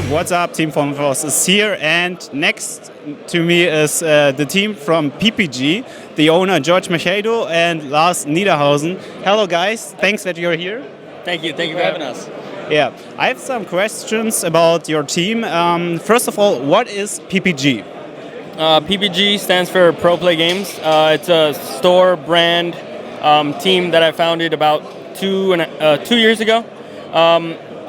What's up, TeamFamilyForce is here, and next to me is the team from PPG, the owner George Machado and Lars Niederhausen. Hello guys, thanks that you're here. Thank you for having us. Yeah, I have some questions about your team. First of all, what is PPG? PPG stands for Pro Play Games. It's a store brand team that I founded about 2 years ago.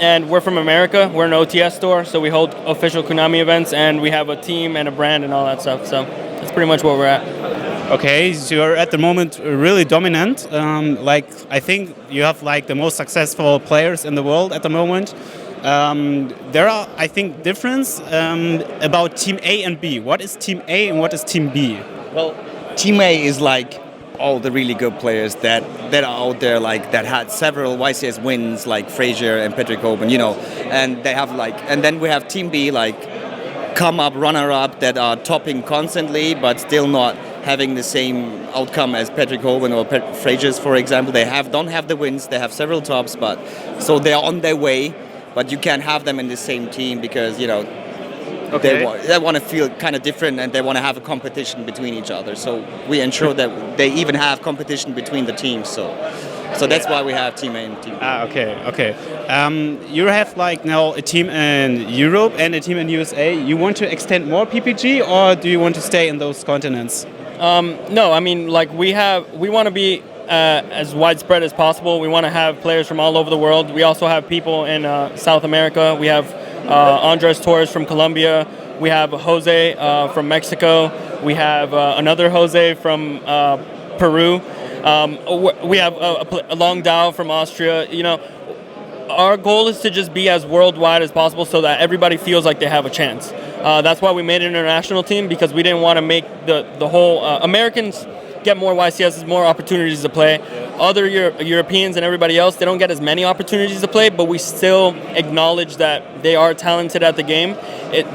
And we're from America. We're an OTS store, so we hold official Konami events, and we have a team and a brand and all that stuff. So that's pretty much where we're at. Okay, so you're at the moment really dominant. I think you have the most successful players in the world at the moment. There are, I think, difference about Team A and B. What is Team A and what is Team B? Well, Team A is all the really good players that are out there, that had several YCS wins, like Frazier and Patrick Hoban, and they have and then we have Team B, come up, runner up, that are topping constantly, but still not having the same outcome as Patrick Hoban or Frazier's, for example. They don't have the wins, they have several tops, but so they're on their way, but you can't have them in the same team because, Okay. They want to feel kind of different, and they want to have a competition between each other. So we ensure that they even have competition between the teams. So that's why we have Team A and Team B. Okay. You have now a team in Europe and a team in USA. You want to extend more PPG, or do you want to stay in those continents? No, I mean, we want to be as widespread as possible. We want to have players from all over the world. We also have people in South America. We have Andres Torres from Colombia. We have Jose from Mexico. We have another Jose from Peru. We have a Long Dao from Austria. Our goal is to just be as worldwide as possible so that everybody feels like they have a chance. That's why we made an international team, because we didn't want to make the whole Americans get more YCSs, more opportunities to play. Other Europeans and everybody else, they don't get as many opportunities to play, but we still acknowledge that they are talented at the game.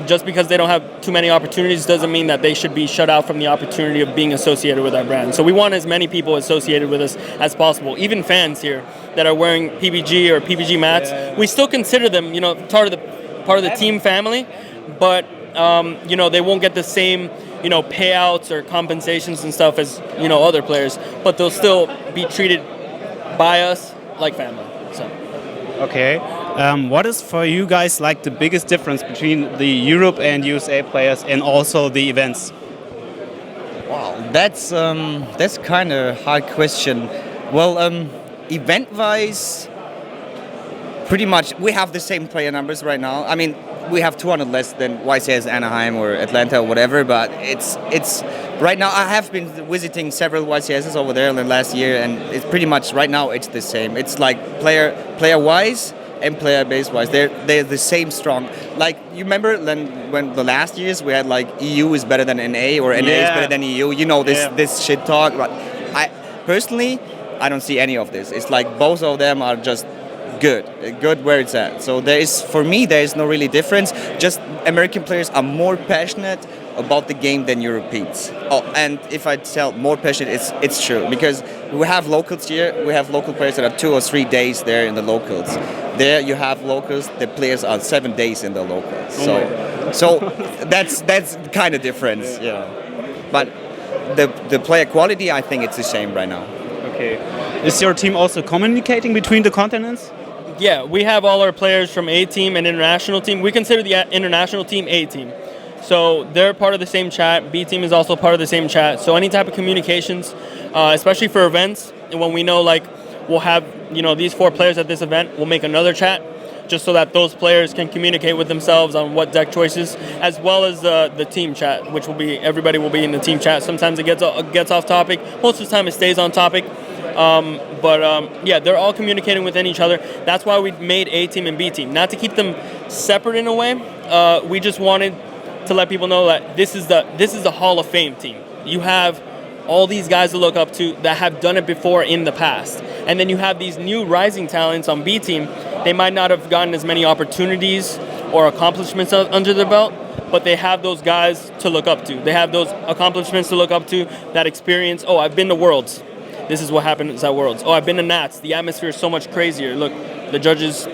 Just because they don't have too many opportunities doesn't mean that they should be shut out from the opportunity of being associated with our brand. So we want as many people associated with us as possible, even fans here that are wearing PPG or PPG mats. Yeah. We still consider them, part of the team family, but they won't get the same payouts or compensations and stuff as other players, but they'll still be treated by us like family. So. Okay. What is for you guys the biggest difference between the Europe and USA players and also the events? Wow, that's kind of a hard question. Well, event-wise, pretty much we have the same player numbers right now. I mean, we have 200 less than YCS Anaheim or Atlanta or whatever, but it's right now. I have been visiting several YCSs over there in the last year, and it's pretty much right now it's the same. It's player wise and player base wise, they're the same strong. You remember when the last years we had EU is better than NA or NA is better than EU. This shit talk. I personally don't see any of this. It's both of them are just good where it's at. So for me there is no really difference. Just American players are more passionate about the game than Europeans. Oh, and if I tell more passionate, it's true, because we have locals here. We have local players that are 2 or 3 days there in the locals. There you have locals. The players are 7 days in the locals. So that's kind of difference. Yeah, but the player quality, I think it's the same right now. Okay. Is your team also communicating between the continents? Yeah, we have all our players from A team and international team. We consider the international team A team. So they're part of the same chat. B team is also part of the same chat. So any type of communications, especially for events, and when we know we'll have these 4 players at this event, we'll make another chat just so that those players can communicate with themselves on what deck choices, as well as the team chat, which will be everybody will be in the team chat. Sometimes it gets off topic. Most of the time it stays on topic. They're all communicating within each other. That's why we made A team and B team, not to keep them separate in a way. We just wanted to let people know that this is the Hall of Fame team. You have all these guys to look up to that have done it before in the past, and then you have these new rising talents on B team. They might not have gotten as many opportunities or accomplishments under their belt, but they have those guys to look up to. They have those accomplishments to look up to, that experience. Oh, I've been to Worlds. This is what happens at Worlds. Oh, I've been to Nats. The atmosphere is so much crazier. Look, the judges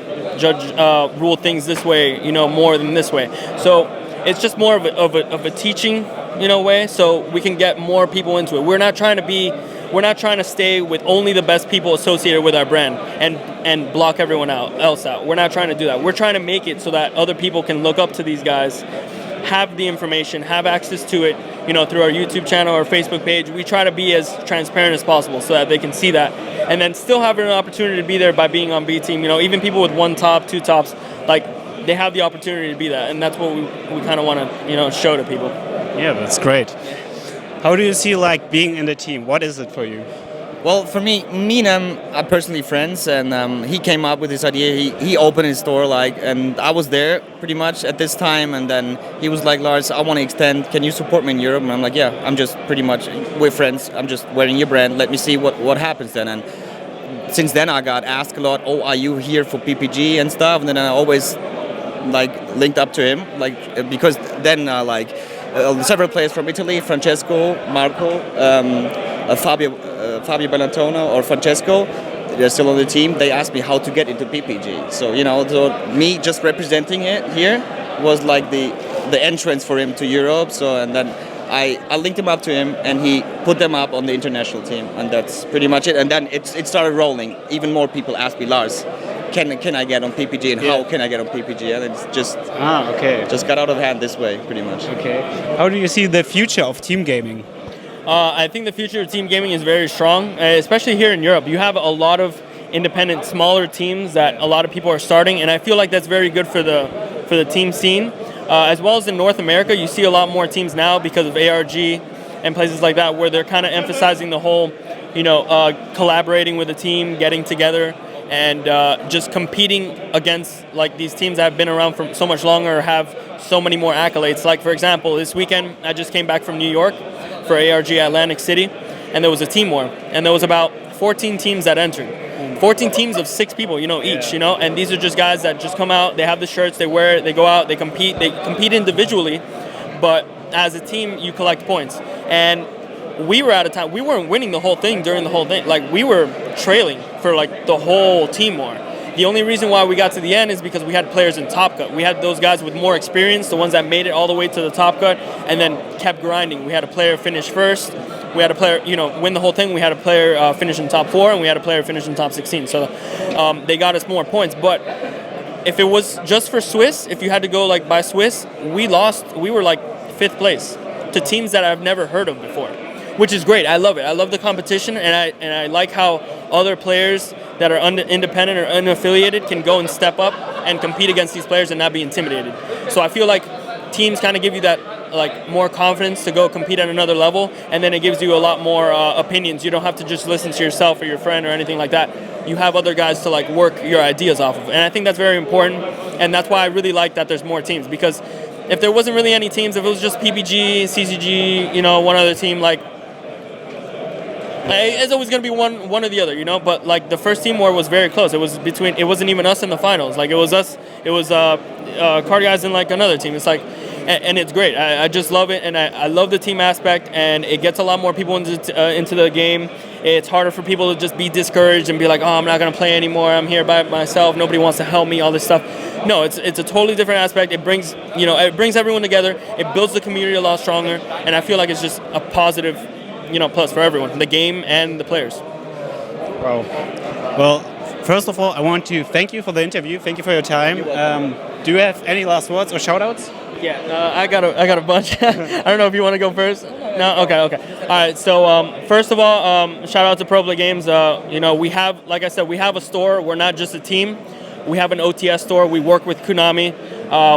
rule things this way, more than this way. So it's just more of a teaching, way, so we can get more people into it. We're not trying to stay with only the best people associated with our brand and block everyone else out. We're not trying to do that. We're trying to make it so that other people can look up to these guys, have the information, have access to it, through our YouTube channel or Facebook page. We try to be as transparent as possible so that they can see that, and then still have an opportunity to be there by being on B team. Even people with 1 top, 2 tops, they have the opportunity to be that, and that's what we kind of want to show to people. Yeah, that's great. How do you see being in the team? What is it for you? Well, for me and him are personally friends, and he came up with this idea. He opened his store, and I was there pretty much at this time, and then he was like, Lars, I want to extend. Can you support me in Europe? And I'm like, yeah, I'm just pretty much, we're friends. I'm just wearing your brand. Let me see what happens then. And since then, I got asked a lot, are you here for PPG and stuff? And then I always linked up to him, because then several players from Italy, Francesco, Marco, Fabio Bellantona or Francesco, they're still on the team. They asked me how to get into PPG. So me just representing it here was the entrance for him to Europe. So and then I linked him up to him, and he put them up on the international team, and that's pretty much it. And then it started rolling. Even more people asked me, Lars, can I get on PPG, and how can I get on PPG? And it's just just got out of hand this way, pretty much. Okay. How do you see the future of team gaming? I think the future of team gaming is very strong, especially here in Europe. You have a lot of independent, smaller teams that a lot of people are starting, and I feel like that's very good for the team scene. As well as in North America, you see a lot more teams now because of ARG and places like that, where they're kind of emphasizing the whole, collaborating with a team, getting together, and just competing against these teams that have been around for so much longer or have so many more accolades. Like, for example, this weekend I just came back from New York for ARG Atlantic City, and there was a team war, and there was about 14 teams that entered. 14 teams of 6 people, each, and these are just guys that just come out, they have the shirts, they wear it, they go out, they compete individually, but as a team, you collect points. And we were at a time, we weren't winning the whole thing during the whole thing. We were trailing for the whole team war. The only reason why we got to the end is because we had players in Top Cut. We had those guys with more experience, the ones that made it all the way to the Top Cut, and then kept grinding. We had a player finish first. We had a player, win the whole thing. We had a player finish in top 4, and we had a player finish in top 16. So they got us more points. But if it was just for Swiss, if you had to go by Swiss, we lost. We were 5th place to teams that I've never heard of before, which is great. I love it. I love the competition, and I like how other players that are independent or unaffiliated can go and step up and compete against these players and not be intimidated. So I feel like teams kind of give you that more confidence to go compete at another level, and then it gives you a lot more opinions. You don't have to just listen to yourself or your friend or anything like that. You have other guys to work your ideas off of, and I think that's very important, and that's why I really like that there's more teams, because if there wasn't really any teams, if it was just PPG, CCG, one other team, it's always going to be one or the other, but the first team war was very close. It wasn't even us in the finals. It was us, it was Card Guys and another team. It's and it's great. I just love it, and I love the team aspect, and it gets a lot more people into the game. It's harder for people to just be discouraged and be like, I'm not going to play anymore. I'm here by myself. Nobody wants to help me, all this stuff. No, it's a totally different aspect. It brings everyone together. It builds the community a lot stronger, and I feel like it's just a positive, plus for everyone, the game and the players. Wow. Well, first of all, I want to thank you for the interview. Thank you for your time. Do you have any last words or shoutouts? Yeah, I got a bunch. I don't know if you want to go first. No, okay. All right. So first of all, shout out to Pro Play Games. We have, like I said, we have a store. We're not just a team. We have an OTS store. We work with Konami.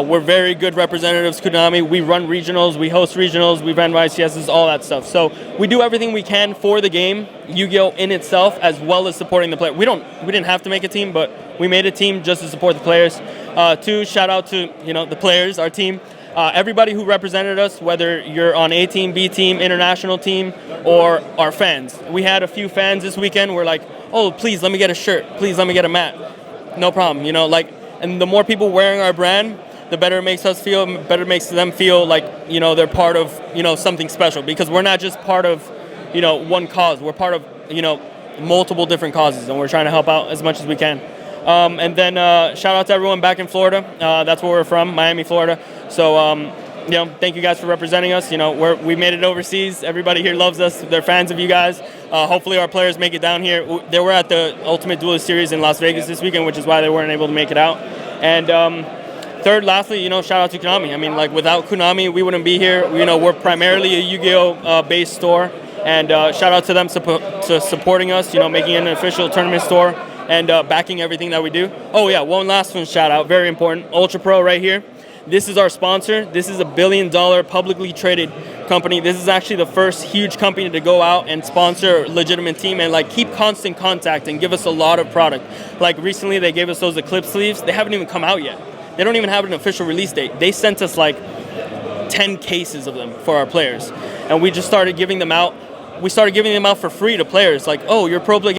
We're very good representatives, Konami. We run regionals. We host regionals. We run YCSs, all that stuff. So we do everything we can for the game, Yu-Gi-Oh! In itself, as well as supporting the player. We didn't have to make a team, but we made a team just to support the players. 2, shout out to the players, our team. Everybody who represented us, whether you're on A team, B team, international team, or our fans. We had a few fans this weekend. We're like, oh, please let me get a shirt. Please let me get a mat. No problem. And the more people wearing our brand, the better it makes us feel, better it makes them feel they're part of, something special, because we're not just part of, one cause. We're part of, multiple different causes, and we're trying to help out as much as we can. And then shout out to everyone back in Florida. That's where we're from, Miami, Florida. So, you know, thank you guys for representing us. You know, we made it overseas. Everybody here loves us. They're fans of you guys. Hopefully our players make it down here. They were at the Ultimate Duelist Series in Las Vegas this weekend, which is why they weren't able to make it out. And third, lastly, you know, shout out to Konami. I mean, like, without Konami, we wouldn't be here. You know, we're primarily a Yu-Gi-Oh! Based store. And shout out to them to supporting us, you know, making it an official tournament store and backing everything that we do. Oh, yeah, one last one shout out, very important. Ultra Pro right here. This is our sponsor. This is a $1 billion publicly traded company. This is actually the first huge company to go out and sponsor a legitimate team and like keep constant contact and give us a lot of product. Like recently they gave us those Eclipse sleeves. They haven't even come out yet. They don't even have an official release date. They sent us like 10 cases of them for our players. And we just started giving them out. We started giving them out for free to players. Like, oh, you're pro player.